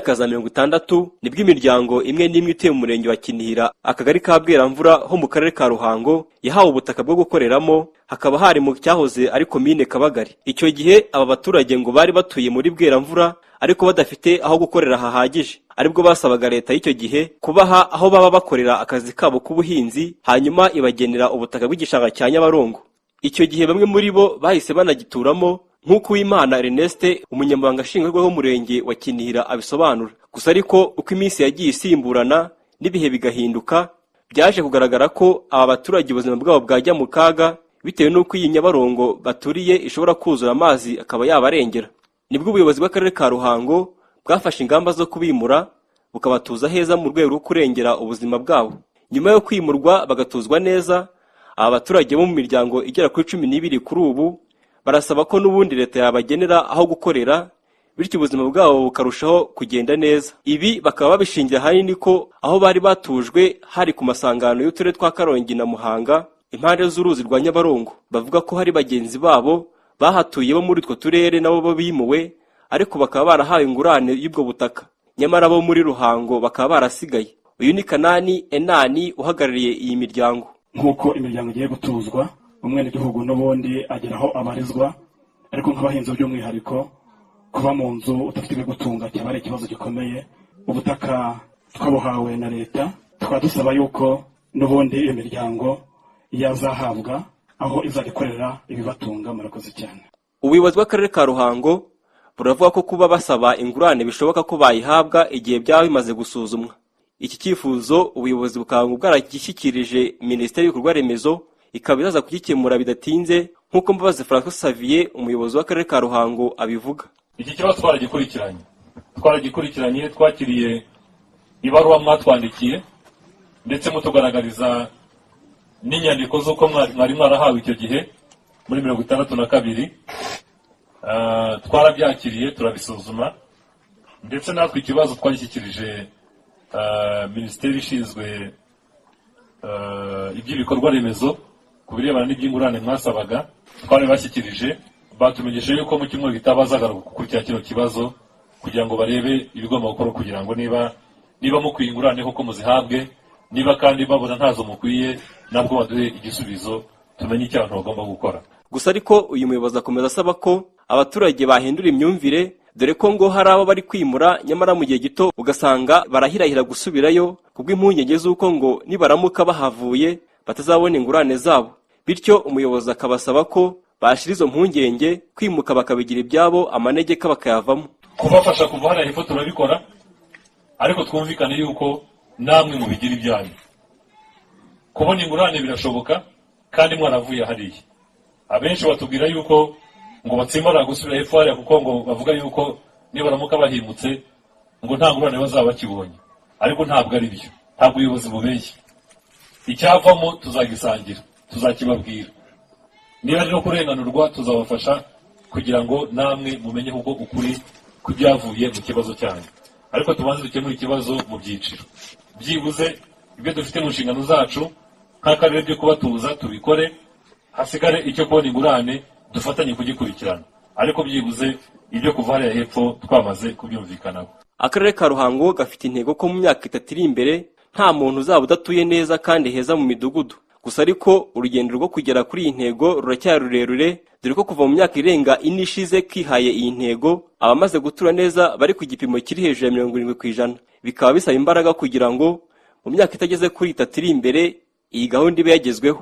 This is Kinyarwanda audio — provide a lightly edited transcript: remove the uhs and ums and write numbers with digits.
Kaza 60 nibwo imiryango imwe n'imwe ituye mu murenge wa Kinihira akagari ka Bweramvura ho mu karere ka Ruhango yahawe ubutaka bwo gukoreramo, hakaba hari mu cyahoze ari komine Kabagari. Icyo gihe aba baturage ngo bari batuye muri Bweramvura ariko badafite aho gukorera hahagije, aribwo basabaga leta y'icyo gihe kubaha aho baba bakorera akazi kabo k'ubuhinzi, hanyuma ibagenera ubutaka bw'igishanga cya Nyabarongo. Icyo gihe bamwe muri bo bahise banagituramo nk'uko Uwimana Ernest umunyamabanga nshingwabikorwa w'umurenge wa Kinihira abisobanura. Gusa ariko uko iminsi yagiye isimburana n'ibihe bigahinduka, byaje kugaragara ko aba baturage ubuzima bwabo bwajya mu kaga bitewe n'uko iyi Nyabarongo baturiye ishobora kuzura amazi akaba yabarengera. Nibwo ubuyobozi bw'akarere ka Ruhango bwafashe ingamba zo kubimura bukabatuza heza mu rwego rwo kurengera ubuzima bwabo. Nyuma yo kwimurwa bagatuzwa neza, aba baturage bo mu miryango igera kuri 12 kuri ubu barasaba ko n'ubundi leta yabagenera aho gukorera, bityo ubuzima bwabo bukarushaho kugenda neza. Ibi bakaba babishingira hanini ko aho bari batujwe hari ku masangano y'uturere twa Karongi na Muhanga impande z'uruzi rwa Nyabarongo. Bavuga ko hari bagenzi babo bahatuye bo muri utwo turere nabo bimuwe, ariko bakaba barahawe ingurane y'ubwo butaka, nyamara bo muri Ruhango bakaba barasigaye. Uyu ni Kanani Enani uhagarariye iyi miryango. Nk'uko imiryango igiye gutuzwa, umwene gihugu n'ubundi ageraho abarizwa, ariko nk'abahinzi by'umwihariko kuba mu nzu udafite ibigutunga cyaba ari ikibazo gikomeye. Ubutaka twabuhawe na leta, tukaba dusaba yuko n'ubundi iyo miryango yazahabwa aho izagikorera ibibatunga. Murakoze cyane. Ubuyobozi bw'akarere ka Ruhango buravuga ko kuba basaba ingurane bishoboka ko bayihabwa igihe byaba bimaze gusuzumwa. Iki cyifuzo ubuyobozi bukaba bwaragishyikirije Minisiteri y'Ibikorwa Remezo, ikaba izaza kugikemura bidatinze nk'uko Mbabazi Francois Xavier umuyobozi w'akarere ka Ruhango abivuga. Iki kibazo twaragikurikiranye twakiriye ibaruwa mwatwandikiye ndetse mutugaragariza n'inyandiko z'uko mwari mwarahawe icyo gihe muri 62. Twarabyakiriye turabisuzuma, ndetse natwe ikibazo twagishyikirije Minisiteri ishinzwe iby'ibikorwa remezo ku birebana n'iby'ingurane mwasabaga. Twari bashyikirije, batumenyeshe yuko mu cyumweru gitabazaga gukurikira kino kibazo kugira ngo barebe ibigomba gukora kugira ngo niba mukwiye ingurane koko muzihabwe, niba kandi babona ntazo mukwiye nabwo baduhe igisubizo tumenye icyo abantu bagomba gukora. Gusa ariko uyu muyobozi akomeza asaba ko abaturage bahindura imyumvire, dore ko ngo hari abo bari kwimura nyamara mu gihe gito ugasanga barahirahira gusubirayo kubw'impungenge z'uko ngo nibaramuka bahavuye batazabona ingurane zabo. Bityo umuyobozi akabasaba ko bashira izo mpungenge, kwimuka bakabigira ibyabo, amanegeka bakayavamo. Kubafasha kuva hano hepfo turabikora, ariko twumvikane yuko namwe mubigira ibyanyu. Kubona ingurane birashoboka kandi mwaravuye hariya. Abenshi batubwira yuko ngo batsimara gusubira hepfo hariya kuko ngo bavuga yuko nibaramuka bahimutse ngo nta ngurane bazaba bakibonye, ariko ntabwo ari byo. Ntabwo ubuyobozi bubeshye. Icyavamo tuzagisangira, tuzakibabwira. Niba ari no kurenganurwa tuzabafasha kugira ngo namwe mumenye uko ukuri kubyavuye mu kibazo cyanyu. Ariko tubanze dukemura ikibazo mu byiciro. Byibuze ibyo dufite mu nshingano zacu nk'akarere byo kubatuza tubikore, hasigare icyo kubona ingurane dufatanye kugikurikirana, ariko byibuze ibyo kuva hariya hepfo twamaze kubyumvikanaho. Akarere ka Ruhango gafite intego ko mu myaka 3 iri imbere nta muntu uzaba udatuye neza kandi heza mu midugudu. Gusa ariko urugendo rwo kugera kuri iyi ntego ruracyari rurerure, dore ko kuva mu myaka irenga 4 ishize kwihaye iyi ntego abamaze gutura neza bari ku gipimo kiri hejuru ya 70%. Bikaba bisaba imbaraga kugira ngo mu myaka itageze kuri 3 iri imbere iyi gahunda ibe yagezweho.